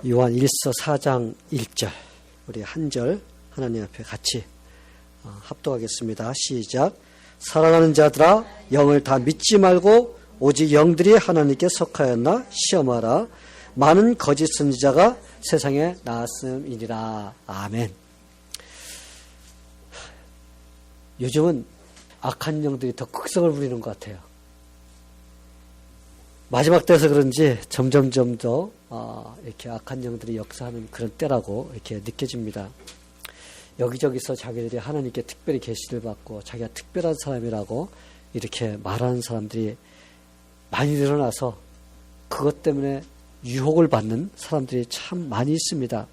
요한 1서 4장 1절 우리 한 절 하나님 앞에 같이 합독하겠습니다. 시작. 사랑하는 자들아 영을 다 믿지 말고 오직 영들이 하나님께 속하였나 시험하라. 많은 거짓 선지자가 세상에 나왔음이니라. 아멘. 요즘은 악한 영들이 더 극성을 부리는 것 같아요. 마지막 때서 그런지 점점점 더 이렇게 악한 영들이 역사하는 그런 때라고 이렇게 느껴집니다. 여기저기서 자기들이 하나님께 특별히 계시를 받고 자기가 특별한 사람이라고 이렇게 말하는 사람들이 많이 늘어나서 그것 때문에 유혹을 받는 사람들이 참 많이 있습니다.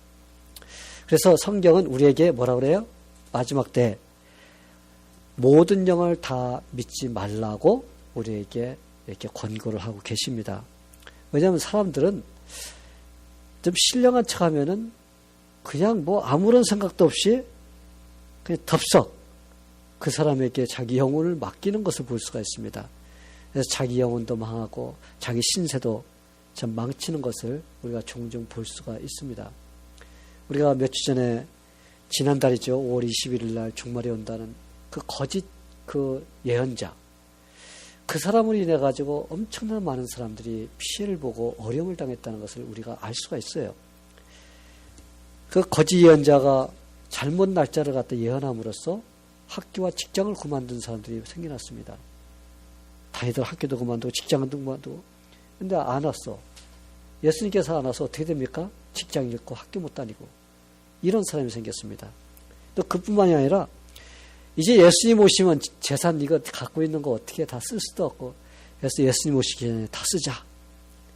그래서 성경은 우리에게 뭐라 그래요? 마지막 때 모든 영을 다 믿지 말라고 우리에게 이렇게 권고를 하고 계십니다. 왜냐하면 사람들은 좀 신령한 척 하면은 그냥 뭐 아무런 생각도 없이 그냥 덥석 그 사람에게 자기 영혼을 맡기는 것을 볼 수가 있습니다. 그래서 자기 영혼도 망하고 자기 신세도 참 망치는 것을 우리가 종종 볼 수가 있습니다. 우리가 몇 주 전에 지난달이죠. 5월 21일 날 종말이 온다는 그 거짓 그 예언자 그 사람으로 인해 가지고 엄청난 많은 사람들이 피해를 보고 어려움을 당했다는 것을 우리가 알 수가 있어요. 그 거짓 예언자가 잘못 날짜를 갖다 예언함으로써 학교와 직장을 그만둔 사람들이 생겨났습니다. 다니던 학교도 그만두고 직장도 그만두고. 근데 안 왔어. 예수님께서 안 와서 어떻게 됩니까? 직장 잃고 학교 못 다니고. 이런 사람이 생겼습니다. 또 그뿐만이 아니라 이제 예수님 오시면 재산 이거 갖고 있는 거 어떻게 다 쓸 수도 없고 그래서 예수님 오시기 전에 다 쓰자.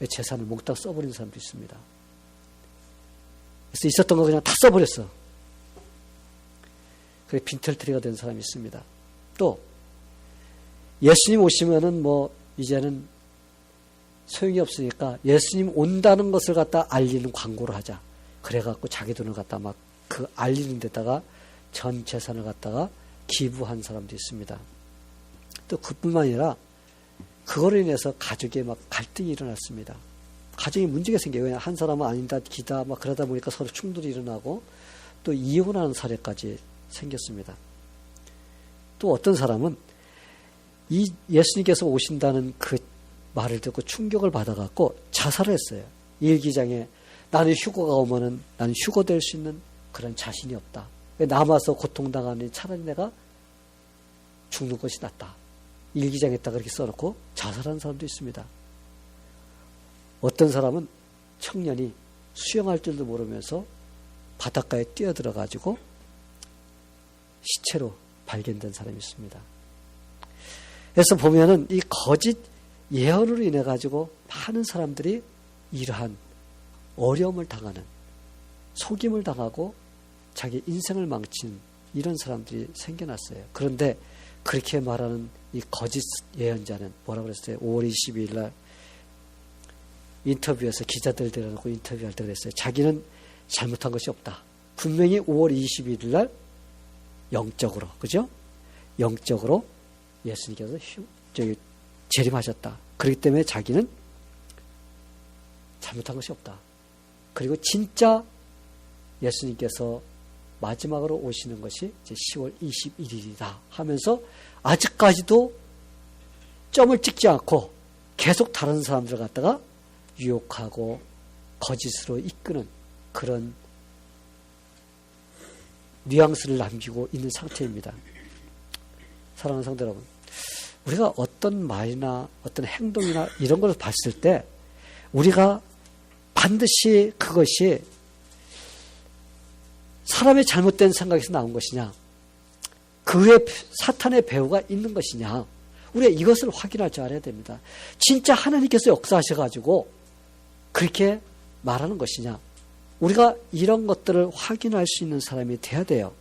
재산을 몽땅 써버린 사람도 있습니다. 그래서 있었던 거 그냥 다 써버렸어. 그게 빈털터리가 된 사람이 있습니다. 또 예수님 오시면은 뭐 이제는 소용이 없으니까 예수님 온다는 것을 갖다 알리는 광고를 하자. 그래갖고 자기 돈을 갖다 막 그 알리는 데다가 전 재산을 갖다가 기부한 사람도 있습니다. 또 그뿐만 아니라 그거로 인해서 가족에 막 갈등이 일어났습니다. 가정에 문제가 생겨요. 왜냐 한 사람은 아니다 기다 막 그러다 보니까 서로 충돌이 일어나고 또 이혼하는 사례까지 생겼습니다. 또 어떤 사람은 이 예수님께서 오신다는 그 말을 듣고 충격을 받아갖고 자살을 했어요. 일기장에 나는 휴거가 오면은 나는 휴거될 수 있는 그런 자신이 없다. 남아서 고통당하니 차라리 내가 죽는 것이 낫다. 일기장에다가 그렇게 써놓고 자살한 사람도 있습니다. 어떤 사람은 청년이 수영할 줄도 모르면서 바닷가에 뛰어들어가지고 시체로 발견된 사람이 있습니다. 그래서 보면은 이 거짓 예언으로 인해 가지고 많은 사람들이 이러한 어려움을 당하는 속임을 당하고 자기 인생을 망치는 이런 사람들이 생겨났어요. 그런데 그렇게 말하는 이 거짓 예언자는 뭐라고 그랬어요? 5월 22일 날 인터뷰에서 기자들 데려놓고 인터뷰할 때 그랬어요. 자기는 잘못한 것이 없다. 분명히 5월 21일 날 영적으로, 그죠? 영적으로 예수님께서 재림하셨다. 그렇기 때문에 자기는 잘못한 것이 없다. 그리고 진짜 예수님께서 마지막으로 오시는 것이 이제 10월 21일이다 하면서 아직까지도 점을 찍지 않고 계속 다른 사람들을 갖다가 유혹하고 거짓으로 이끄는 그런 뉘앙스를 남기고 있는 상태입니다. 사랑하는 성도 여러분, 우리가 어떤 말이나 어떤 행동이나 이런 걸 봤을 때 우리가 반드시 그것이 사람의 잘못된 생각에서 나온 것이냐, 그 외에 사탄의 배후가 있는 것이냐, 우리가 이것을 확인할 줄 알아야 됩니다. 진짜 하나님께서 역사하셔가지고 그렇게 말하는 것이냐, 우리가 이런 것들을 확인할 수 있는 사람이 돼야 돼요.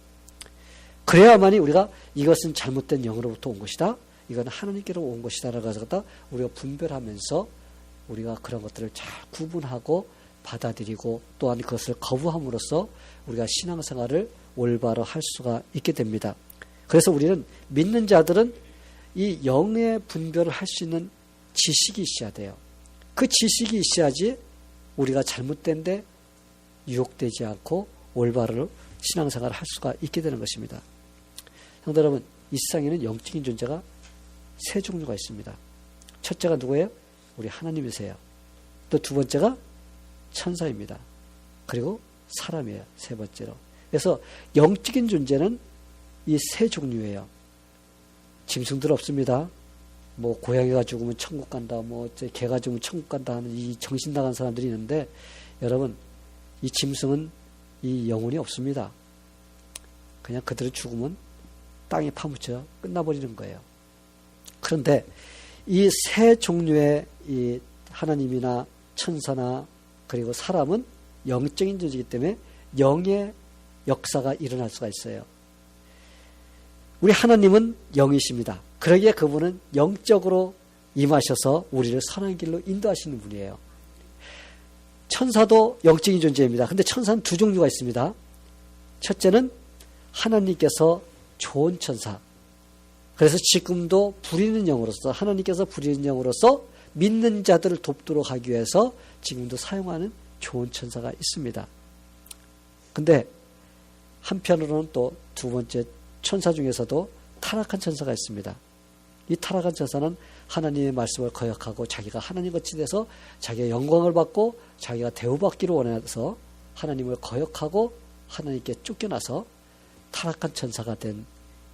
그래야만이 우리가 이것은 잘못된 영으로부터 온 것이다, 이건 하나님께로 온 것이다 라고 해서 우리가 분별하면서 우리가 그런 것들을 잘 구분하고 받아들이고 또한 그것을 거부함으로써 우리가 신앙생활을 올바로 할 수가 있게 됩니다. 그래서 우리는 믿는 자들은 이 영의 분별을 할 수 있는 지식이 있어야 돼요. 그 지식이 있어야지 우리가 잘못된데 유혹되지 않고 올바른 신앙생활을 할 수가 있게 되는 것입니다. 성도 여러분, 이 세상에는 영적인 존재가 세 종류가 있습니다. 첫째가 누구예요? 우리 하나님이세요. 또 두 번째가 천사입니다. 그리고 사람이에요. 세 번째로. 그래서 영적인 존재는 이 세 종류예요. 짐승들 없습니다. 뭐 고양이가 죽으면 천국 간다, 뭐 개가 죽으면 천국 간다 하는 이 정신 나간 사람들이 있는데, 여러분, 이 짐승은 이 영혼이 없습니다. 그냥 그들은 죽으면 땅에 파묻혀 끝나버리는 거예요. 그런데 이 세 종류의 이 하나님이나 천사나 그리고 사람은 영적인 존재이기 때문에 영의 역사가 일어날 수가 있어요. 우리 하나님은 영이십니다. 그러기에 그분은 영적으로 임하셔서 우리를 선한 길로 인도하시는 분이에요. 천사도 영적인 존재입니다. 근데 천사는 두 종류가 있습니다. 첫째는 하나님께서 좋은 천사. 그래서 지금도 부리는 영으로서, 하나님께서 부리는 영으로서 믿는 자들을 돕도록 하기 위해서 지금도 사용하는 좋은 천사가 있습니다. 근데 한편으로는 또 두 번째 천사 중에서도 타락한 천사가 있습니다. 이 타락한 천사는 하나님의 말씀을 거역하고 자기가 하나님같이 돼서 자기의 영광을 받고 자기가 대우받기를 원해서 하나님을 거역하고 하나님께 쫓겨나서 타락한 천사가 된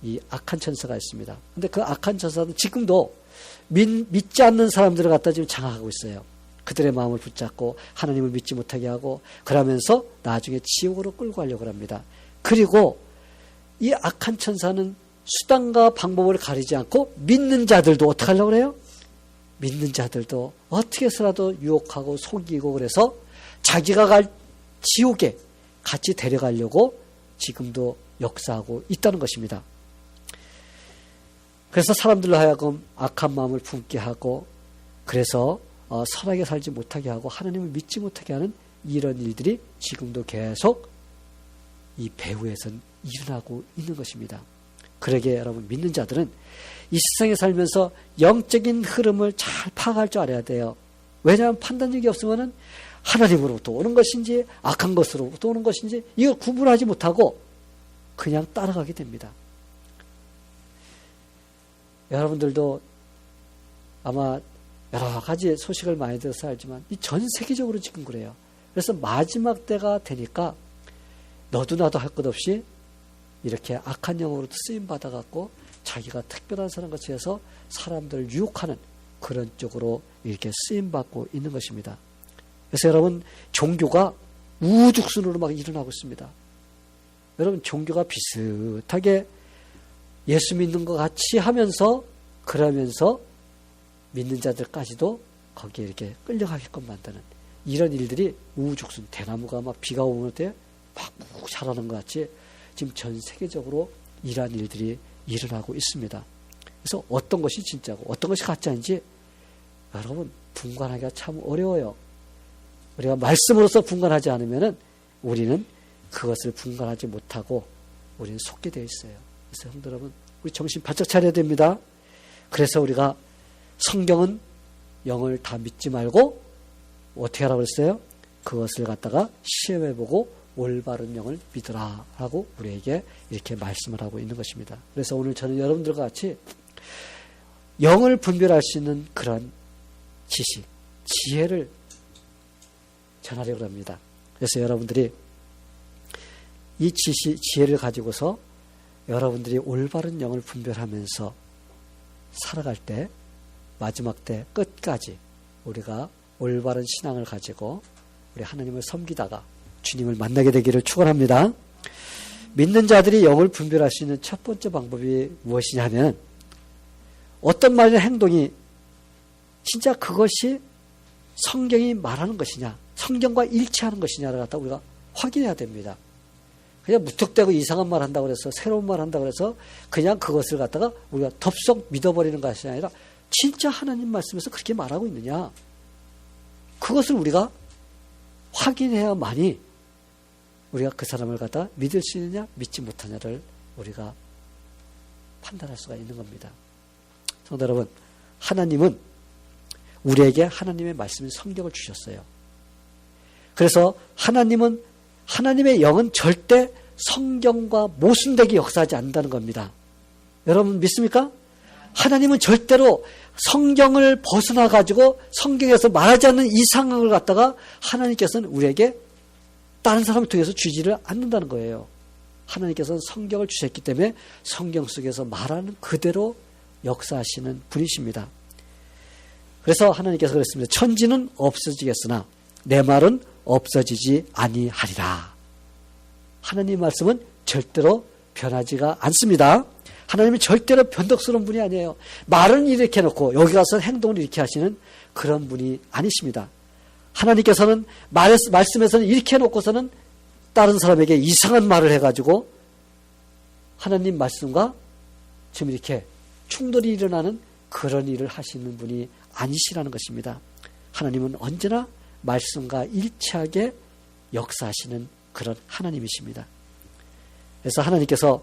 이 악한 천사가 있습니다. 근데 그 악한 천사는 지금도 믿지 않는 사람들을 갖다 지금 장악하고 있어요. 그들의 마음을 붙잡고 하나님을 믿지 못하게 하고, 그러면서 나중에 지옥으로 끌고 가려고 합니다. 그리고 이 악한 천사는 수단과 방법을 가리지 않고 믿는 자들도 어떻게 하려고 그래요? 믿는 자들도 어떻게 해서라도 유혹하고 속이고, 그래서 자기가 갈 지옥에 같이 데려가려고 지금도 역사하고 있다는 것입니다. 그래서 사람들로 하여금 악한 마음을 품게 하고, 그래서 선하게 살지 못하게 하고 하나님을 믿지 못하게 하는 이런 일들이 지금도 계속 이 배후에선 일어나고 있는 것입니다. 그러기에 여러분, 믿는 자들은 이 세상에 살면서 영적인 흐름을 잘 파악할 줄 알아야 돼요. 왜냐하면 판단력이 없으면 하나님으로부터 오는 것인지 악한 것으로부터 오는 것인지 이걸 구분하지 못하고 그냥 따라가게 됩니다. 여러분들도 아마 여러 가지 소식을 많이 들어서 알지만 이 전 세계적으로 지금 그래요. 그래서 마지막 때가 되니까 너도 나도 할 것 없이 이렇게 악한 영으로 쓰임받아갖고 자기가 특별한 사람 같이 해서 사람들을 유혹하는 그런 쪽으로 이렇게 쓰임받고 있는 것입니다. 그래서 여러분, 종교가 우후죽순으로 막 일어나고 있습니다. 여러분, 종교가 비슷하게 예수 믿는 것 같이 하면서, 그러면서 믿는 자들까지도 거기에 이렇게 끌려가게끔 만드는 이런 일들이 우후죽순, 대나무가 막 비가 오는 때 막 푹 자라는 것 같이 지금 전 세계적으로 이러한 일들이 일어나고 있습니다. 그래서 어떤 것이 진짜고 어떤 것이 가짜인지 여러분, 분간하기가 참 어려워요. 우리가 말씀으로서 분간하지 않으면은 우리는 그것을 분간하지 못하고 우리는 속게 되어 있어요. 그래서 형들 여러분, 우리 정신 바짝 차려야 됩니다. 그래서 우리가 성경은 영을 다 믿지 말고 어떻게 하라고 그랬어요? 그것을 갖다가 시험해보고 올바른 영을 믿으라 라고 우리에게 이렇게 말씀을 하고 있는 것입니다. 그래서 오늘 저는 여러분들과 같이 영을 분별할 수 있는 그런 지식, 지혜를 전하려고 합니다. 그래서 여러분들이 이 지혜를 가지고서 여러분들이 올바른 영을 분별하면서 살아갈 때, 마지막 때 끝까지 우리가 올바른 신앙을 가지고 우리 하나님을 섬기다가 주님을 만나게 되기를 축원합니다. 믿는 자들이 영을 분별할 수 있는 첫 번째 방법이 무엇이냐면, 어떤 말이나 행동이 진짜 그것이 성경이 말하는 것이냐, 성경과 일치하는 것이냐를 갖다 우리가 확인해야 됩니다. 그냥 무턱대고 이상한 말 한다고 그래서, 새로운 말 한다고 그래서 그냥 그것을 갖다가 우리가 덥석 믿어버리는 것이 아니라 진짜 하나님 말씀에서 그렇게 말하고 있느냐, 그것을 우리가 확인해야만이 우리가 그 사람을 갖다 믿을 수 있느냐 믿지 못하냐를 우리가 판단할 수가 있는 겁니다. 성도 여러분, 하나님은 우리에게 하나님의 말씀인 성경을 주셨어요. 그래서 하나님은 하나님의 영은 절대 성경과 모순되게 역사하지 않는다는 겁니다. 여러분 믿습니까? 하나님은 절대로 성경을 벗어나 가지고 성경에서 말하지 않는 이 상황을 갖다가 하나님께서는 우리에게 다른 사람을 통해서 주지를 않는다는 거예요. 하나님께서는 성경을 주셨기 때문에 성경 속에서 말하는 그대로 역사하시는 분이십니다. 그래서 하나님께서 그랬습니다. 천지는 없어지겠으나 내 말은 없어지지 아니하리라. 하나님 말씀은 절대로 변하지가 않습니다. 하나님은 절대로 변덕스러운 분이 아니에요. 말은 이렇게 해놓고 여기 가서 행동을 이렇게 하시는 그런 분이 아니십니다. 하나님께서는 말씀에서는 이렇게 해놓고서는 다른 사람에게 이상한 말을 해가지고 하나님 말씀과 지금 이렇게 충돌이 일어나는 그런 일을 하시는 분이 아니시라는 것입니다. 하나님은 언제나 말씀과 일치하게 역사하시는 그런 하나님이십니다. 그래서 하나님께서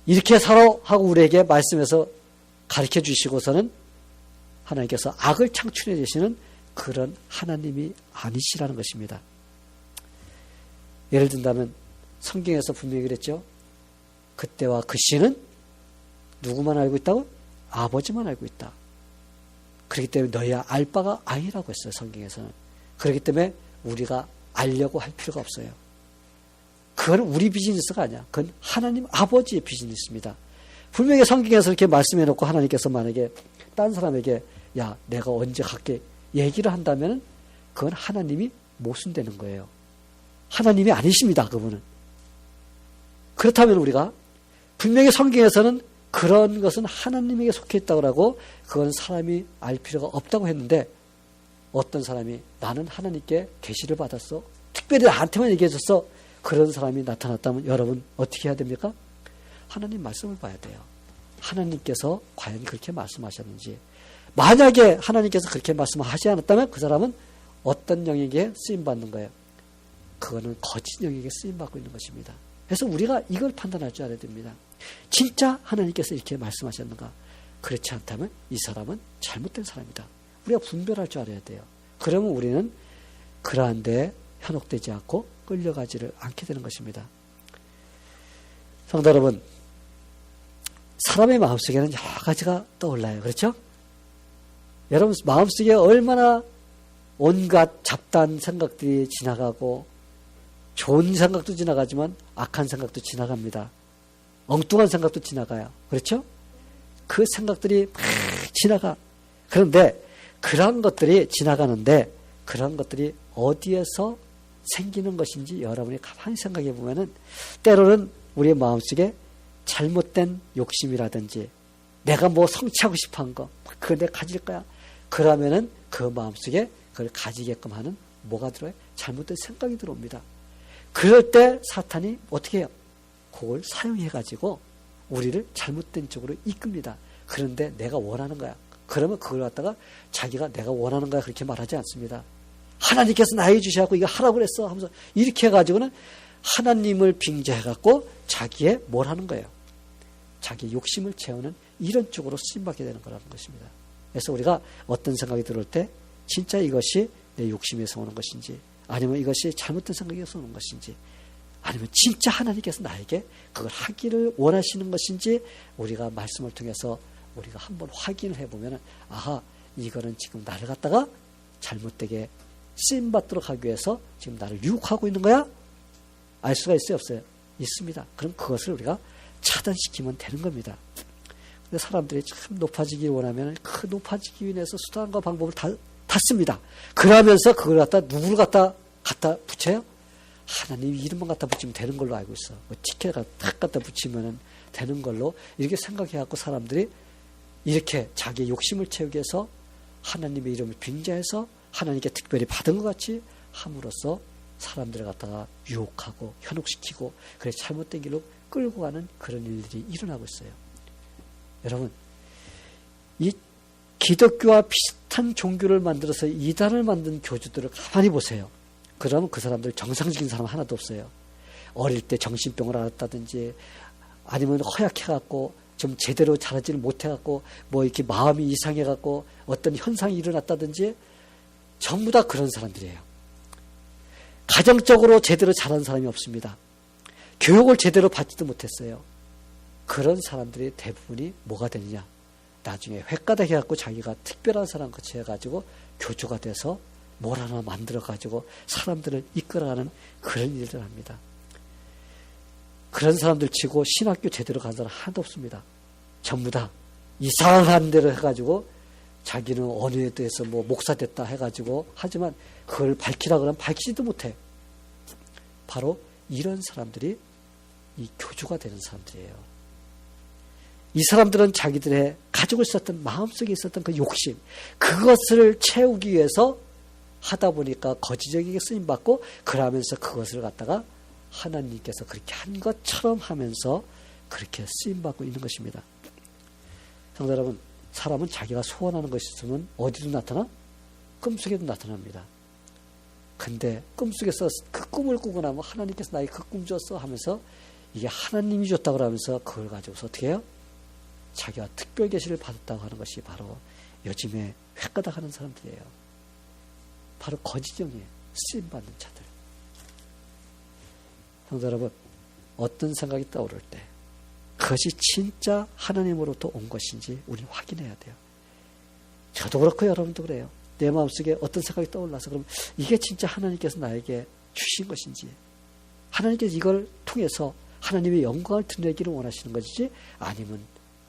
이렇게 살아 하고 우리에게 말씀에서 가르쳐 주시고서는 하나님께서 악을 창출해 주시는 그런 하나님이 아니시라는 것입니다. 예를 든다면 성경에서 분명히 그랬죠. 그때와 그 시는 누구만 알고 있다고? 아버지만 알고 있다. 그렇기 때문에 너희야 알 바가 아니라고 했어요. 성경에서는. 그렇기 때문에 우리가 알려고 할 필요가 없어요. 그건 우리 비즈니스가 아니야. 그건 하나님 아버지의 비즈니스입니다. 분명히 성경에서 이렇게 말씀해놓고 하나님께서 만약에 딴 사람에게 야 내가 언제 갈게 얘기를 한다면 그건 하나님이 모순되는 거예요. 하나님이 아니십니다. 그분은. 그렇다면 우리가 분명히 성경에서는 그런 것은 하나님에게 속해 있다고 하고 그건 사람이 알 필요가 없다고 했는데 어떤 사람이 나는 하나님께 계시를 받았어. 특별히 나한테만 얘기해 줬어. 그런 사람이 나타났다면 여러분 어떻게 해야 됩니까? 하나님 말씀을 봐야 돼요. 하나님께서 과연 그렇게 말씀하셨는지. 만약에 하나님께서 그렇게 말씀하지 않았다면 그 사람은 어떤 영에게 쓰임받는 거예요? 그거는 거짓 영에게 쓰임받고 있는 것입니다. 그래서 우리가 이걸 판단할 줄 알아야 됩니다. 진짜 하나님께서 이렇게 말씀하셨는가? 그렇지 않다면 이 사람은 잘못된 사람이다. 우리가 분별할 줄 알아야 돼요. 그러면 우리는 그러한 데에 현혹되지 않고 끌려가지를 않게 되는 것입니다. 성도 여러분, 사람의 마음속에는 여러 가지가 떠올라요. 그렇죠? 여러분 마음속에 얼마나 온갖 잡다한 생각들이 지나가고 좋은 생각도 지나가지만 악한 생각도 지나갑니다. 엉뚱한 생각도 지나가요. 그렇죠? 그 생각들이 막 지나가. 그런데 그런 것들이 지나가는데 그런 것들이 어디에서 생기는 것인지 여러분이 가만히 생각해 보면은 때로는 우리의 마음속에 잘못된 욕심이라든지 내가 뭐 성취하고 싶어 한 거 그거 내가 가질 거야. 그러면은 그 마음속에 그걸 가지게끔 하는 뭐가 들어요? 잘못된 생각이 들어옵니다. 그럴 때 사탄이 어떻게 해요? 그걸 사용해가지고 우리를 잘못된 쪽으로 이끕니다. 그런데 내가 원하는 거야. 그러면 그걸 갖다가 자기가 내가 원하는 거야 그렇게 말하지 않습니다. 하나님께서 나에게 주셔갖고 이거 하라고 그랬어 하면서 이렇게 해가지고는 하나님을 빙자해갖고 자기의 뭘 하는 거예요. 자기 욕심을 채우는 이런 쪽으로 쓰임받게 되는 거라는 것입니다. 그래서 우리가 어떤 생각이 들어올 때 진짜 이것이 내 욕심에서 오는 것인지 아니면 이것이 잘못된 생각에서 오는 것인지 아니면 진짜 하나님께서 나에게 그걸 하기를 원하시는 것인지 우리가 말씀을 통해서 우리가 한번 확인을 해보면 아하 이거는 지금 나를 갖다가 잘못되게 쓰임받도록 하기 위해서 지금 나를 유혹하고 있는 거야? 알 수가 있어요? 없어요? 있습니다. 그럼 그것을 우리가 차단시키면 되는 겁니다. 근데 사람들이 참 높아지기 원하면 그 높아지기 위해서 수단과 방법을 다 씁니다. 그러면서 그걸 누구를 갖다 붙여요? 하나님 이름만 갖다 붙이면 되는 걸로 알고 있어. 뭐 티켓 딱 갖다 붙이면 되는 걸로 이렇게 생각해갖고 사람들이 이렇게 자기의 욕심을 채우기 위해서 하나님의 이름을 빙자해서 하나님께 특별히 받은 것 같이 함으로써 사람들을 갖다가 유혹하고 현혹시키고 그래 잘못된 길로 끌고 가는 그런 일들이 일어나고 있어요. 여러분 이 기독교와 비슷한 종교를 만들어서 이단을 만든 교주들을 가만히 보세요. 그러면 그 사람들 정상적인 사람 하나도 없어요. 어릴 때 정신병을 앓았다든지 아니면 허약해갖고 좀 제대로 자라지를 못해갖고 뭐 이렇게 마음이 이상해갖고 어떤 현상이 일어났다든지 전부 다 그런 사람들이에요. 가정적으로 제대로 자란 사람이 없습니다. 교육을 제대로 받지도 못했어요. 그런 사람들이 대부분이 뭐가 되느냐? 나중에 횟가닥 해갖고 자기가 특별한 사람 같이 해가지고 교주가 돼서 뭘 하나 만들어가지고 사람들을 이끌어가는 그런 일을 합니다. 그런 사람들 치고 신학교 제대로 간 사람 하나도 없습니다. 전부 다 이상한 대로 해가지고 자기는 어느 데에서 뭐 목사 됐다 해가지고 하지만 그걸 밝히라 그러면 밝히지도 못해. 바로 이런 사람들이 이 교주가 되는 사람들이에요. 이 사람들은 자기들의 가지고 있었던 마음속에 있었던 그 욕심, 그것을 채우기 위해서 하다 보니까 거지적이게 쓰임받고 그러면서 그것을 갖다가 하나님께서 그렇게 한 것처럼 하면서 그렇게 쓰임받고 있는 것입니다. 성도 여러분, 사람은 자기가 소원하는 것이 있으면 어디도 나타나? 꿈속에도 나타납니다. 근데 꿈속에서 그 꿈을 꾸고 나면 하나님께서 나에게 그 꿈 줬어 하면서 이게 하나님이 줬다고 하면서 그걸 가지고서 어떻게 해요? 자기가 특별 계시를 받았다고 하는 것이 바로 요즘에 획가닥 하는 사람들이에요. 바로 거지정에 쓰임받는 자들. 성도 여러분, 어떤 생각이 떠오를 때 그것이 진짜 하나님으로부터 온 것인지 우리 확인해야 돼요. 저도 그렇고 여러분도 그래요. 내 마음속에 어떤 생각이 떠올라서 그럼 이게 진짜 하나님께서 나에게 주신 것인지, 하나님께서 이걸 통해서 하나님의 영광을 드러내기를 원하시는 것이지 아니면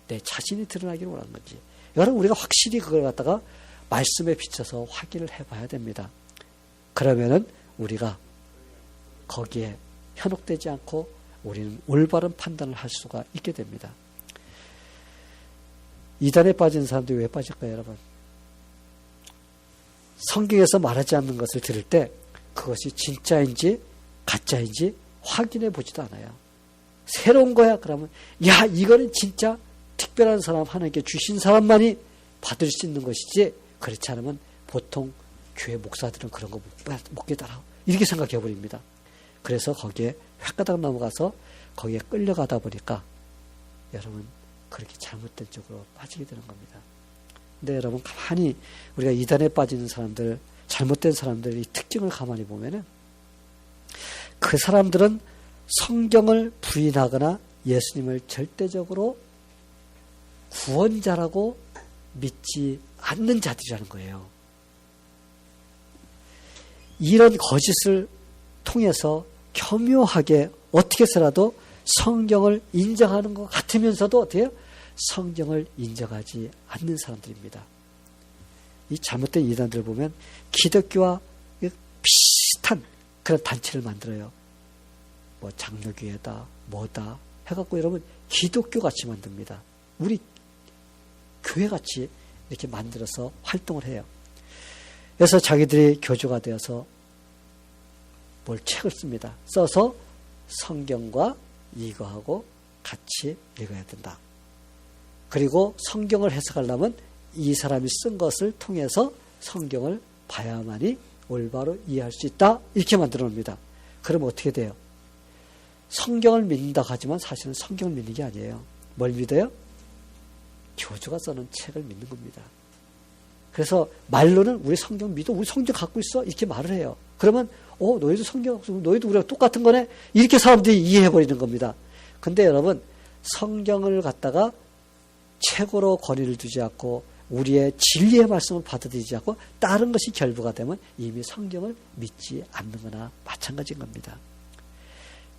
내 자신이 드러나기를 원하는 건지, 여러분 우리가 확실히 그걸 갖다가 말씀에 비춰서 확인을 해봐야 됩니다. 그러면은 우리가 거기에 현혹되지 않고 우리는 올바른 판단을 할 수가 있게 됩니다. 이단에 빠진 사람들이 왜 빠질까요, 여러분? 성경에서 말하지 않는 것을 들을 때 그것이 진짜인지 가짜인지 확인해 보지도 않아요. 새로운 거야 그러면 야 이거는 진짜 특별한 사람, 하나님께 주신 사람만이 받을 수 있는 것이지 그렇지 않으면 보통 교회 목사들은 그런 거 못 깨달아 이렇게 생각해 버립니다. 그래서 거기에 획가닥 넘어가서 거기에 끌려가다 보니까 여러분 그렇게 잘못된 쪽으로 빠지게 되는 겁니다. 근데 여러분 가만히 우리가 이단에 빠지는 사람들, 잘못된 사람들의 특징을 가만히 보면은 그 사람들은 성경을 부인하거나 예수님을 절대적으로 구원자라고 믿지 않는 자들이라는 거예요. 이런 거짓을 통해서 교묘하게 어떻게 해서라도 성경을 인정하는 것 같으면서도 어떻게 해요? 성경을 인정하지 않는 사람들입니다. 이 잘못된 이단들 보면 기독교와 비슷한 그런 단체를 만들어요. 뭐 장로교회다 뭐다 해갖고 여러분 기독교 같이 만듭니다. 우리 교회 같이 이렇게 만들어서 활동을 해요. 그래서 자기들이 교주가 되어서 뭘 책을 씁니다. 써서 성경과 이거하고 같이 읽어야 된다. 그리고 성경을 해석하려면 이 사람이 쓴 것을 통해서 성경을 봐야만이 올바로 이해할 수 있다. 이렇게 만들어 놉니다. 그러면 어떻게 돼요? 성경을 믿는다고 하지만 사실은 성경을 믿는 게 아니에요. 뭘 믿어요? 교주가 써놓은 책을 믿는 겁니다. 그래서 말로는 우리 성경 믿어, 우리 성경 갖고 있어 이렇게 말을 해요. 그러면 너희도 성경 갖고 있어, 너희도 우리랑 똑같은 거네 이렇게 사람들이 이해해버리는 겁니다. 근데 여러분 성경을 갖다가 책으로 권위를 두지 않고 우리의 진리의 말씀을 받아들이지 않고 다른 것이 결부가 되면 이미 성경을 믿지 않는 거나 마찬가지인 겁니다.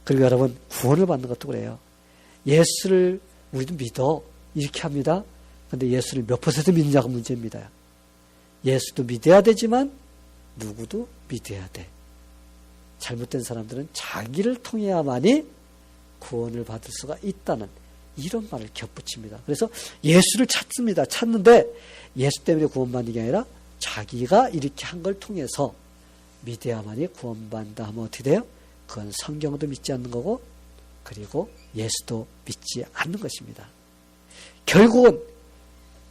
그리고 여러분 구원을 받는 것도 그래요. 예수를 우리도 믿어 이렇게 합니다. 근데 예수를 몇 퍼센트 믿느냐가 문제입니다. 예수도 믿어야 되지만 누구도 믿어야 돼. 잘못된 사람들은 자기를 통해야만이 구원을 받을 수가 있다는 이런 말을 겹붙입니다. 그래서 예수를 찾습니다. 찾는데 예수 때문에 구원받는 게 아니라 자기가 이렇게 한 걸 통해서 믿어야만이 구원받는다 하면 어떻게 돼요? 그건 성경도 믿지 않는 거고 그리고 예수도 믿지 않는 것입니다. 결국은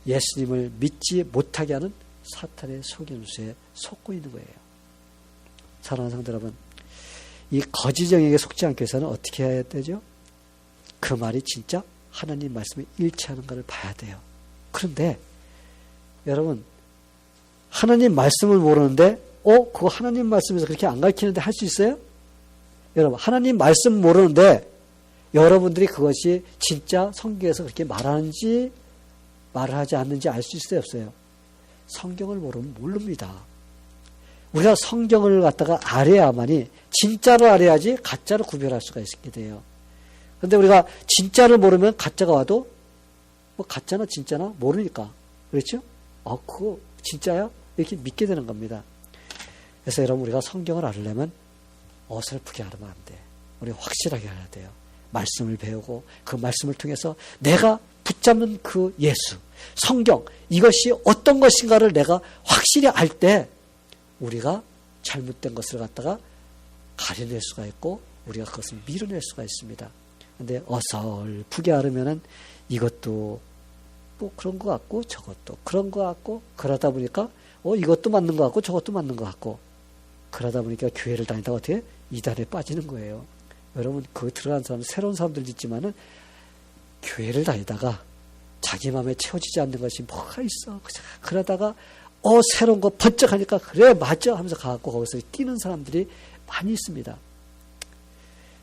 예수님을 믿지 못하게 하는 사탄의 속임수에 속고 있는 거예요. 사랑하는 성도 여러분, 이 거지정에게 속지 않기 위해서는 어떻게 해야 되죠? 그 말이 진짜 하나님 말씀에 일치하는가를 봐야 돼요. 그런데 여러분 하나님 말씀을 모르는데 그거 하나님 말씀에서 그렇게 안 가르치는데 할 수 있어요? 여러분, 하나님 말씀 모르는데 여러분들이 그것이 진짜 성경에서 그렇게 말하는지 말을 하지 않는지 알 수 있어요, 없어요? 성경을 모르면 모릅니다. 우리가 성경을 갖다가 알아야만이 진짜로 알아야지 가짜로 구별할 수가 있게 돼요. 그런데 우리가 진짜를 모르면 가짜가 와도 뭐 가짜나 진짜나 모르니까 그렇죠? 그거 진짜야? 이렇게 믿게 되는 겁니다. 그래서 여러분 우리가 성경을 알려면 어설프게 하면 안 돼. 우리 확실하게 알아야 돼요. 말씀을 배우고 그 말씀을 통해서 내가 붙잡는 그 예수, 성경 이것이 어떤 것인가를 내가 확실히 알 때 우리가 잘못된 것을 갖다가 가려낼 수가 있고 우리가 그것을 밀어낼 수가 있습니다. 근데 어설프게 알으면은 이것도 뭐 그런 것 같고 저것도 그런 것 같고 그러다 보니까 이것도 맞는 것 같고 저것도 맞는 것 같고 그러다 보니까 교회를 다니다가 어떻게 이단에 빠지는 거예요. 여러분 그 들어간 사람 새로운 사람들 있지만은 교회를 다니다가 자기 마음에 채워지지 않는 것이 뭐가 있어. 그러다가 새로운 거 번쩍하니까 그래 맞아 하면서 가고 거기서 뛰는 사람들이 많이 있습니다.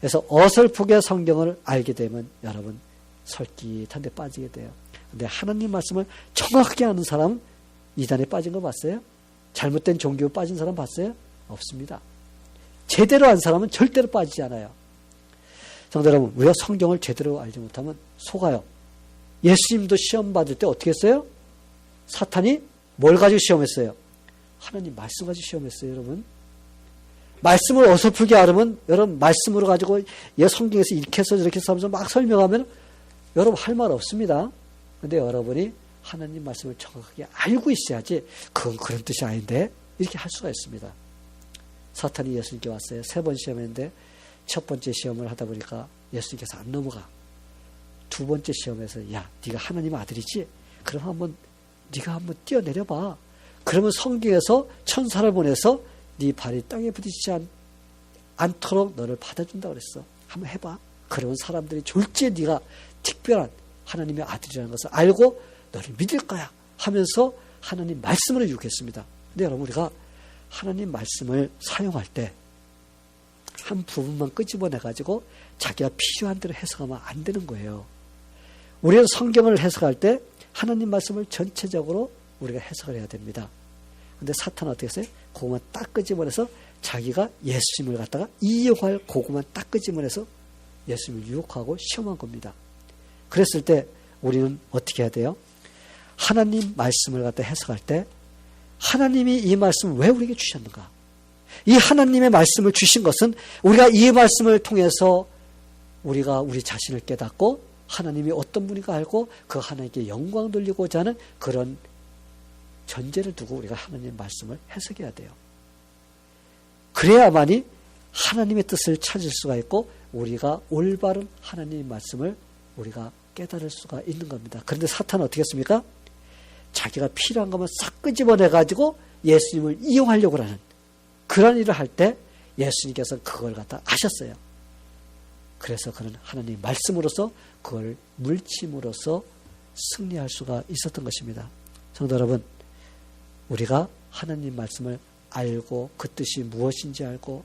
그래서 어설프게 성경을 알게 되면 여러분 설깃한 데 빠지게 돼요. 근데 하나님 말씀을 정확하게 아는 사람 이단에 빠진 거 봤어요? 잘못된 종교에 빠진 사람 봤어요? 없습니다. 제대로 안 사람은 절대로 빠지지 않아요. 성도 여러분, 우리가 성경을 제대로 알지 못하면 속아요. 예수님도 시험 받을 때 어떻게 했어요? 사탄이 뭘 가지고 시험했어요? 하나님 말씀 가지고 시험했어요, 여러분. 말씀을 어설프게 알으면 여러분 말씀으로 가지고 성경에서 이렇게 해서 저렇게 해서 하면서 막 설명하면 여러분 할 말 없습니다. 근데 여러분이 하나님 말씀을 정확하게 알고 있어야지 그건 그런 뜻이 아닌데 이렇게 할 수가 있습니다. 사탄이 예수님께 왔어요. 3번 시험했는데 첫 번째 시험을 하다 보니까 예수님께서 안 넘어가. 2번째 시험에서 야 네가 하나님 아들이지? 그럼 네가 한번 뛰어내려봐. 그러면 성경에서 천사를 보내서 네 발이 땅에 부딪히지 않도록 너를 받아준다 그랬어. 한번 해봐. 그러면 사람들이 졸지에 네가 특별한 하나님의 아들이라는 것을 알고 너를 믿을 거야 하면서 하나님 말씀을 유혹했습니다. 근데 여러분 우리가 하나님 말씀을 사용할 때 한 부분만 끄집어내가지고 자기가 필요한 대로 해석하면 안 되는 거예요. 우리는 성경을 해석할 때 하나님 말씀을 전체적으로 우리가 해석을 해야 됩니다. 근데 사탄은 어떻게 했어요? 그것만 딱 끄집어내서 자기가 예수님을 갖다가 이용할 그것만 딱 끄집어내서 예수님을 유혹하고 시험한 겁니다. 그랬을 때 우리는 어떻게 해야 돼요? 하나님 말씀을 갖다 해석할 때 하나님이 이 말씀을 왜 우리에게 주셨는가? 이 하나님의 말씀을 주신 것은 우리가 이 말씀을 통해서 우리가 우리 자신을 깨닫고 하나님이 어떤 분인가 알고 그 하나님께 영광 돌리고자 하는 그런 전제를 두고 우리가 하나님의 말씀을 해석해야 돼요. 그래야만이 하나님의 뜻을 찾을 수가 있고 우리가 올바른 하나님의 말씀을 우리가 깨달을 수가 있는 겁니다. 그런데 사탄은 어떻게 했습니까? 자기가 필요한 것만 싹 끄집어내가지고 예수님을 이용하려고 하는 그런 일을 할 때 예수님께서 그걸 갖다 아셨어요. 그래서 그는 하나님의 말씀으로서 그걸 물침으로써 승리할 수가 있었던 것입니다. 성도 여러분, 우리가 하나님 말씀을 알고 그 뜻이 무엇인지 알고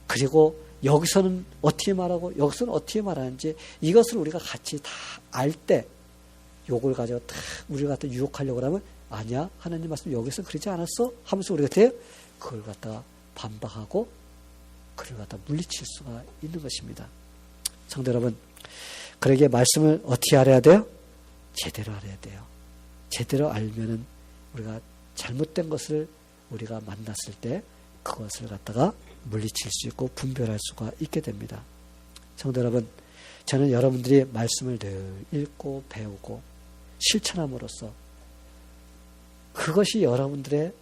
그리고 여기서는 어떻게 말하고 여기서는 어떻게 말하는지 이것을 우리가 같이 다 알 때 요걸 가지고 다 우리가 갖다 유혹하려고 하면 아니야 하나님 말씀 여기서 그러지 않았어? 하면서 우리가 어떻게 그걸 갖다가 반박하고 그걸 갖다 물리칠 수가 있는 것입니다. 성도 여러분, 그러기에 말씀을 어떻게 알아야 돼요? 제대로 알아야 돼요. 제대로 알면은 우리가 잘못된 것을 우리가 만났을 때 그것을 갖다가 물리칠 수 있고 분별할 수가 있게 됩니다. 성도 여러분, 저는 여러분들이 말씀을 늘 읽고 배우고 실천함으로써 그것이 여러분들의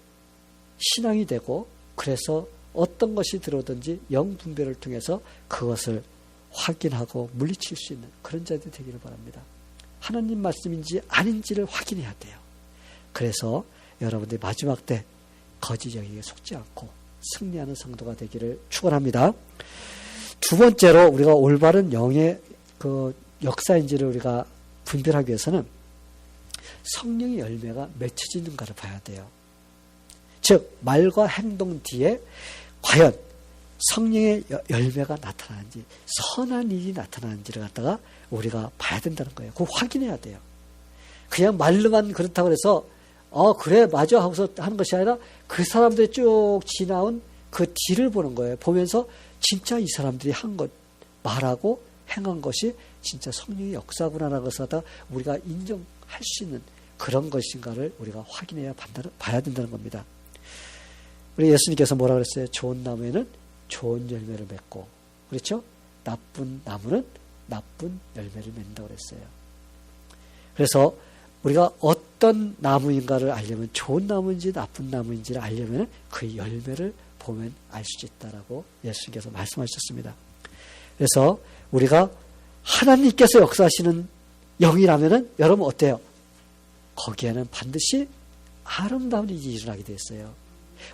신앙이 되고 그래서 어떤 것이 들어오든지 영분별을 통해서 그것을 확인하고 물리칠 수 있는 그런 자들이 되기를 바랍니다. 하나님 말씀인지 아닌지를 확인해야 돼요. 그래서 여러분들이 마지막 때 거짓 영에게 속지 않고 승리하는 성도가 되기를 축원합니다. 두 번째로 우리가 올바른 영의 그 역사인지를 우리가 분별하기 위해서는 성령의 열매가 맺혀지는가를 봐야 돼요. 즉 말과 행동 뒤에 과연 성령의 열매가 나타나는지 선한 일이 나타나는지를 갖다가 우리가 봐야 된다는 거예요. 그거 확인해야 돼요. 그냥 말로만 그렇다고 해서 그래 맞아 하고서 하는 것이 아니라 그 사람들이 쭉 지나온 그 뒤를 보는 거예요. 보면서 진짜 이 사람들이 한 것, 말하고 행한 것이 진짜 성령의 역사구나라는 것을 갖다가 우리가 인정할 수 있는 그런 것인가를 우리가 확인해야 봐야 된다는 겁니다. 우리 예수님께서 뭐라 그랬어요? 좋은 나무에는 좋은 열매를 맺고, 그렇죠? 나쁜 나무는 나쁜 열매를 맺는다고 그랬어요. 그래서 우리가 어떤 나무인가를 알려면, 좋은 나무인지 나쁜 나무인지를 알려면 그 열매를 보면 알 수 있다라고 예수님께서 말씀하셨습니다. 그래서 우리가 하나님께서 역사하시는 영이라면은 여러분 어때요? 거기에는 반드시 아름다운 일이 일어나게 되어 있어요.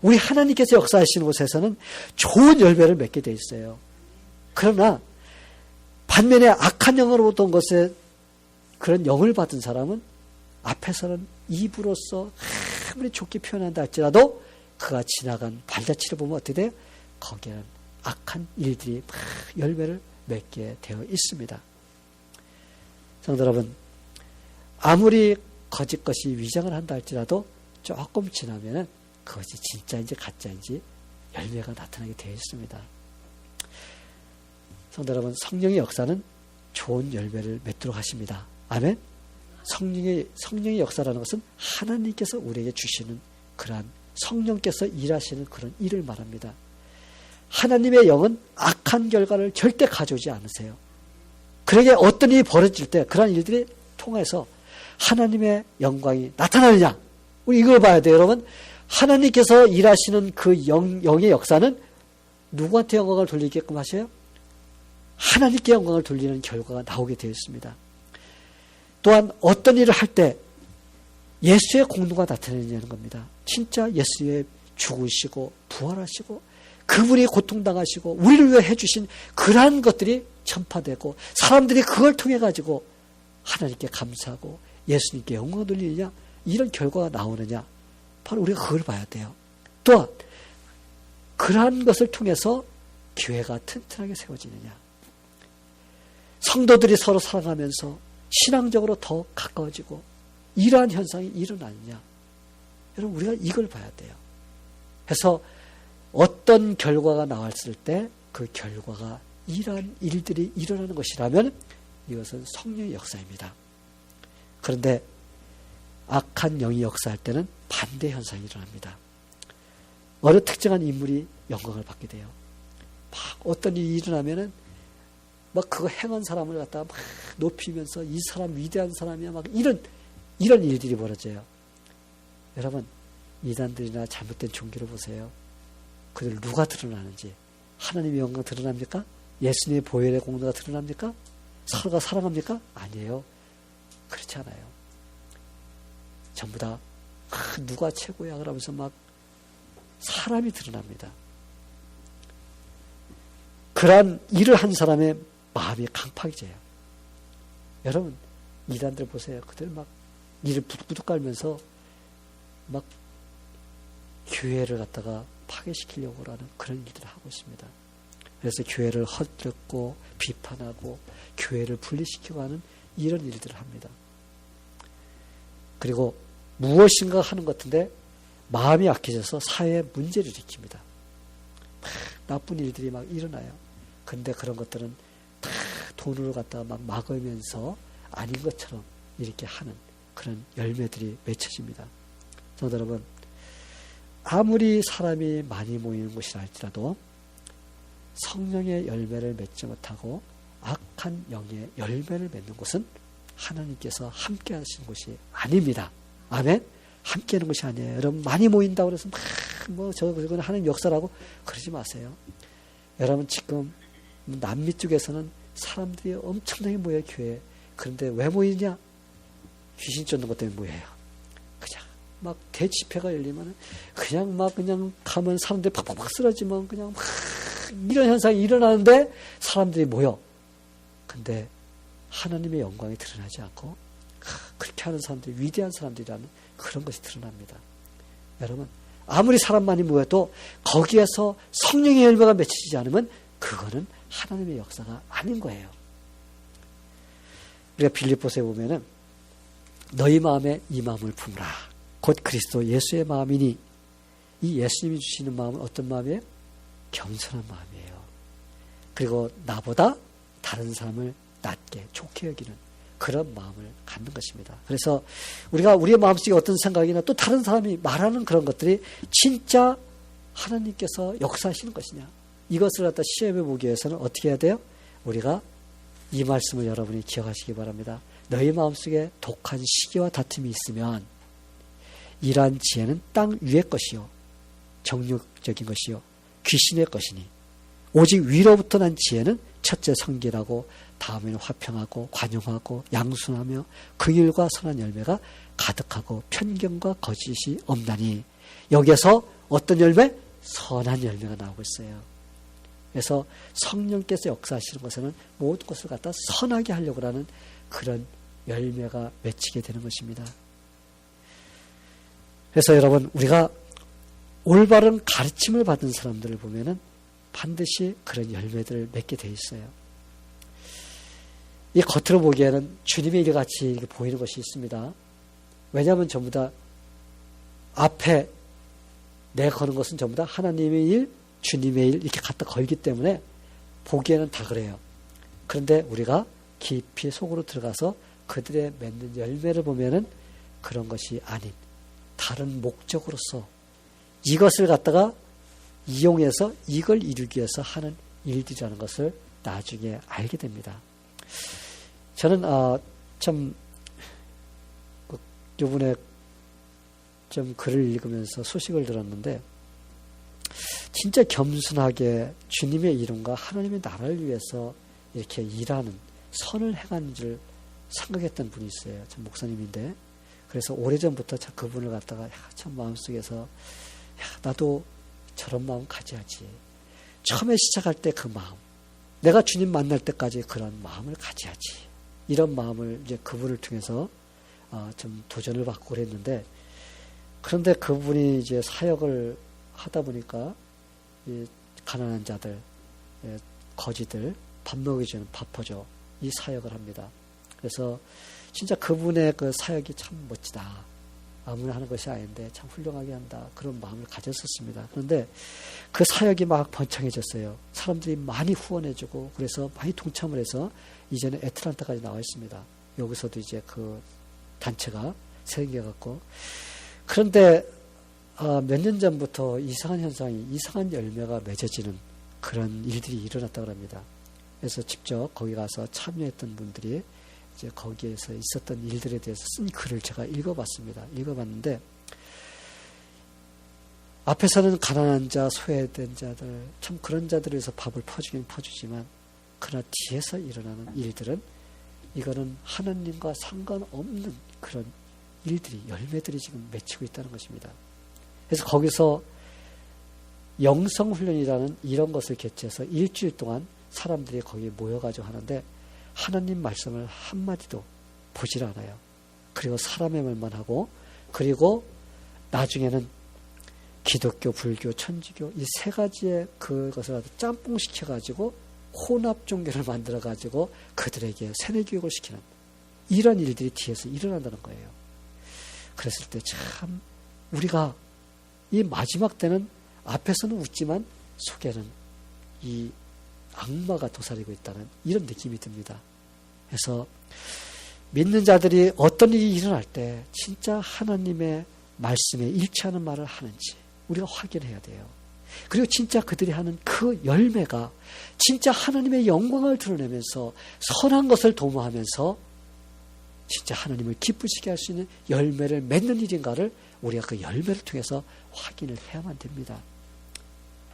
우리 하나님께서 역사하시는 곳에서는 좋은 열매를 맺게 되어 있어요. 그러나 반면에 악한 영으로부터 온 것에 그런 영을 받은 사람은 앞에서는 입으로써 아무리 좋게 표현한다 할지라도 그가 지나간 발자취를 보면 어떻게 돼요? 거기에는 악한 일들이 막 열매를 맺게 되어 있습니다. 성도 여러분, 아무리 거짓 것이 위장을 한다 할지라도 조금 지나면은 그것이 진짜인지 가짜인지 열매가 나타나게 되어 있습니다. 성도 여러분, 성령의 역사는 좋은 열매를 맺도록 하십니다. 아멘? 성령의 역사라는 것은 하나님께서 우리에게 주시는 그러한 성령께서 일하시는 그런 일을 말합니다. 하나님의 영은 악한 결과를 절대 가져오지 않으세요. 그러게 어떤 일이 벌어질 때 그러한 일들이 통해서 하나님의 영광이 나타나느냐, 우리 이걸 봐야 돼요. 여러분, 하나님께서 일하시는 그 영의 역사는 누구한테 영광을 돌리게끔 하셔요? 하나님께 영광을 돌리는 결과가 나오게 되어 있습니다. 또한 어떤 일을 할 때 예수의 공로가 나타내느냐는 겁니다. 진짜 예수의 죽으시고 부활하시고 그분이 고통당하시고 우리를 위해 해주신 그러한 것들이 전파되고 사람들이 그걸 통해 가지고 하나님께 감사하고 예수님께 영광을 돌리느냐, 이런 결과가 나오느냐, 바로 우리가 그걸 봐야 돼요. 또한 그러한 것을 통해서 교회가 튼튼하게 세워지느냐, 성도들이 서로 사랑하면서 신앙적으로 더 가까워지고 이러한 현상이 일어나느냐, 여러분 우리가 이걸 봐야 돼요. 그래서 어떤 결과가 나왔을 때 그 결과가 이러한 일들이 일어나는 것이라면 이것은 성령의 역사입니다. 그런데 악한 영이 역사할 때는 반대 현상이 일어납니다. 어느 특정한 인물이 영광을 받게 돼요. 막 어떤 일이 일어나면은 막 그거 행한 사람을 갖다가 막 높이면서 이 사람 위대한 사람이야, 막 이런 일들이 벌어져요. 여러분, 이단들이나 잘못된 종교를 보세요. 그들 누가 드러나는지, 하나님의 영광 드러납니까? 예수님의 보혈의 공로가 드러납니까? 서로가 사랑합니까? 아니에요. 그렇지 않아요. 전부 다 누가 최고야 그러면서 막 사람이 드러납니다. 그러한 일을 한 사람의 마음이 강팍해져요. 여러분, 이단들 보세요. 그들 막 일을 부득부득 깔면서 막 교회를 갖다가 파괴시키려고 하는 그런 일들을 하고 있습니다. 그래서 교회를 헛듣고 비판하고 교회를 분리시키고 하는 이런 일들을 합니다. 그리고 무엇인가 하는 것 같은데 마음이 약해져서 사회에 문제를 일으킵니다. 나쁜 일들이 막 일어나요. 근데 그런 것들은 다 돈으로 갖다가 막 막으면서 아닌 것처럼 이렇게 하는 그런 열매들이 맺혀집니다. 성도 여러분, 아무리 사람이 많이 모이는 곳이라 할지라도 성령의 열매를 맺지 못하고 악한 영의 열매를 맺는 곳은 하나님께서 함께 하시는 곳이 아닙니다. 아멘? 함께 하는 것이 아니에요. 여러분, 많이 모인다고 해서 저건 하나님 역사라고 그러지 마세요. 여러분, 지금 남미 쪽에서는 사람들이 엄청나게 모여요, 교회에. 그런데 왜 모이냐? 귀신 쫓는 것 때문에 모여요. 그냥 막 대집회가 열리면 그냥 가면 사람들이 팍팍팍 쓰러지면 그냥 막 이런 현상이 일어나는데 사람들이 모여. 근데 하나님의 영광이 드러나지 않고 그렇게 하는 사람들이 위대한 사람들이라는 그런 것이 드러납니다. 여러분, 아무리 사람 많이 모여도 거기에서 성령의 열매가 맺히지 않으면 그거는 하나님의 역사가 아닌 거예요. 우리가 빌립보서에 보면은 너희 마음에 이 마음을 품으라. 곧 그리스도 예수의 마음이니, 이 예수님이 주시는 마음은 어떤 마음이에요? 겸손한 마음이에요. 그리고 나보다 다른 사람을 낮게 좋게 여기는 그런 마음을 갖는 것입니다. 그래서 우리가 우리의 마음속에 어떤 생각이나 또 다른 사람이 말하는 그런 것들이 진짜 하나님께서 역사하시는 것이냐, 이것을 갖다 시험해 보기 위해서는 어떻게 해야 돼요? 우리가 이 말씀을 여러분이 기억하시기 바랍니다. 너희 마음속에 독한 시기와 다툼이 있으면 이러한 지혜는 땅 위의 것이요 정욕적인 것이요 귀신의 것이니, 오직 위로부터 난 지혜는 첫째 성결하고 다음에는 화평하고 관용하고 양순하며 긍휼과 선한 열매가 가득하고 편견과 거짓이 없나니. 여기에서 어떤 열매? 선한 열매가 나오고 있어요. 그래서 성령께서 역사하시는 것에는 모든 것을 갖다 선하게 하려고 하는 그런 열매가 맺히게 되는 것입니다. 그래서 여러분, 우리가 올바른 가르침을 받은 사람들을 보면은 반드시 그런 열매들을 맺게 돼 있어요. 이 겉으로 보기에는 주님의 일같이 이렇게 보이는 것이 있습니다. 왜냐하면 전부 다 앞에 내가 거는 것은 전부 다 하나님의 일, 주님의 일 이렇게 갖다 걸기 때문에 보기에는 다 그래요. 그런데 우리가 깊이 속으로 들어가서 그들의 맺는 열매를 보면은 그런 것이 아닌 다른 목적으로서 이것을 갖다가 이용해서 이걸 이루기 위해서 하는 일들이라는 것을 나중에 알게 됩니다. 저는 참 요번에 좀 글을 읽으면서 소식을 들었는데, 진짜 겸손하게 주님의 이름과 하나님의 나라를 위해서 이렇게 일하는, 선을 행하는 줄 생각했던 분이 있어요. 참 목사님인데, 그래서 오래전부터 참 그분을 갖다가 참 마음속에서 나도 저런 마음 가져야지. 처음에 시작할 때 그 마음, 내가 주님 만날 때까지 그런 마음을 가져야지. 이런 마음을 이제 그분을 통해서 좀 도전을 받고 그랬는데, 그런데 그분이 이제 사역을 하다 보니까 이 가난한 자들, 거지들 밥 먹여주는 밥퍼줘 이 사역을 합니다. 그래서 진짜 그분의 그 사역이 참 멋지다. 아무나 하는 것이 아닌데 참 훌륭하게 한다. 그런 마음을 가졌었습니다. 그런데 그 사역이 막 번창해졌어요. 사람들이 많이 후원해주고 그래서 많이 동참을 해서 이제는 애틀란타까지 나와 있습니다. 여기서도 이제 그 단체가 생겨갖고, 그런데 몇 년 전부터 이상한 현상이, 이상한 열매가 맺어지는 그런 일들이 일어났다고 합니다. 그래서 직접 거기 가서 참여했던 분들이 이제 거기에서 있었던 일들에 대해서 쓴 글을 제가 읽어봤습니다. 읽어봤는데, 앞에서는 가난한 자, 소외된 자들, 참 그런 자들을 위해서 밥을 퍼주긴 퍼주지만, 그러나 뒤에서 일어나는 일들은 이거는 하나님과 상관없는 그런 일들이, 열매들이 지금 맺히고 있다는 것입니다. 그래서 거기서 영성훈련이라는 이런 것을 개최해서 일주일 동안 사람들이 거기에 모여가지고 하는데, 하나님 말씀을 한마디도 보질 않아요. 그리고 사람의 말만 하고, 그리고 나중에는 기독교, 불교, 천주교 이 세 가지의 그것을 짬뽕시켜가지고 혼합 종교를 만들어가지고 그들에게 세뇌교육을 시키는 이런 일들이 뒤에서 일어난다는 거예요. 그랬을 때 참 우리가 이 마지막 때는 앞에서는 웃지만 속에는 이 악마가 도사리고 있다는 이런 느낌이 듭니다. 그래서 믿는 자들이 어떤 일이 일어날 때 진짜 하나님의 말씀에 일치하는 말을 하는지 우리가 확인해야 돼요. 그리고 진짜 그들이 하는 그 열매가 진짜 하나님의 영광을 드러내면서 선한 것을 도모하면서 진짜 하나님을 기쁘시게 할 수 있는 열매를 맺는 일인가를 우리가 그 열매를 통해서 확인을 해야만 됩니다.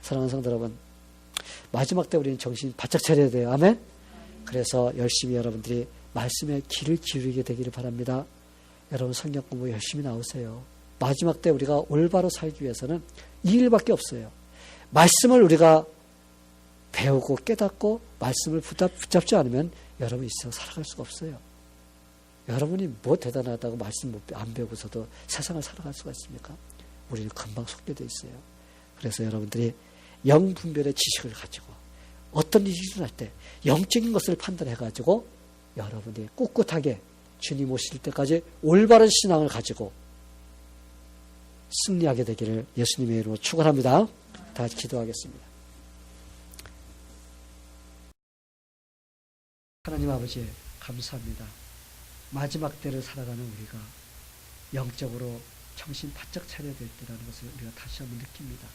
사랑하는 성도 여러분, 마지막 때 우리는 정신 바짝 차려야 돼요. 아멘? 그래서 열심히 여러분들이 말씀에 귀를 기울이게 되기를 바랍니다. 여러분 성경 공부 열심히 나오세요. 마지막 때 우리가 올바로 살기 위해서는 이 일밖에 없어요. 말씀을 우리가 배우고 깨닫고 말씀을 붙잡지 않으면 여러분이 있어 살아갈 수가 없어요. 여러분이 뭐 대단하다고 말씀 안 배우고서도 세상을 살아갈 수가 있습니까? 우리는 금방 속게 돼 있어요. 그래서 여러분들이 영분별의 지식을 가지고 어떤 일이 일어날 때 영적인 것을 판단해가지고 여러분이 꿋꿋하게 주님 오실 때까지 올바른 신앙을 가지고 승리하게 되기를 예수님의 이름으로 축원합니다. 다 같이 기도하겠습니다. 하나님 아버지 감사합니다. 마지막 때를 살아가는 우리가 영적으로 정신 바짝 차려야 될 때라는 것을 우리가 다시 한번 느낍니다.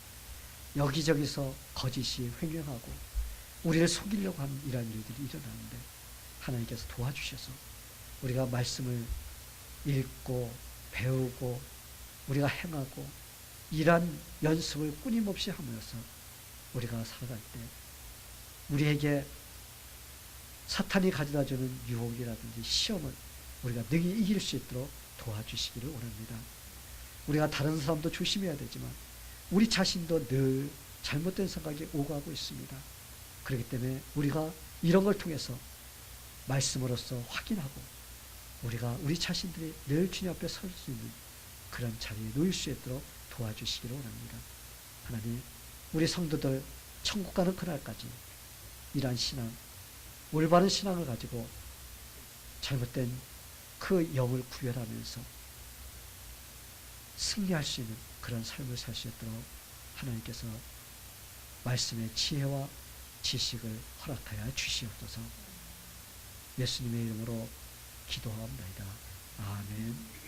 여기저기서 거짓이 횡행하고 우리를 속이려고 하는 이러한 일들이 일어나는데 하나님께서 도와주셔서 우리가 말씀을 읽고 배우고 우리가 행하고 이러한 연습을 끊임없이 하면서 우리가 살아갈 때 우리에게 사탄이 가져다주는 유혹이라든지 시험을 우리가 능히 이길 수 있도록 도와주시기를 원합니다. 우리가 다른 사람도 조심해야 되지만 우리 자신도 늘 잘못된 생각이 오가고 있습니다. 그렇기 때문에 우리가 이런 걸 통해서 말씀으로써 확인하고 우리가 우리 자신들이 늘 주님 앞에 설 수 있는 그런 자리에 놓일 수 있도록 도와주시기를 원합니다. 하나님, 우리 성도들 천국 가는 그날까지 이러한 신앙, 올바른 신앙을 가지고 잘못된 그 영을 구별하면서 승리할 수 있는 그런 삶을 살 수 있도록 하나님께서 말씀의 지혜와 지식을 허락하여 주시옵소서. 예수님의 이름으로 기도합니다. 아멘.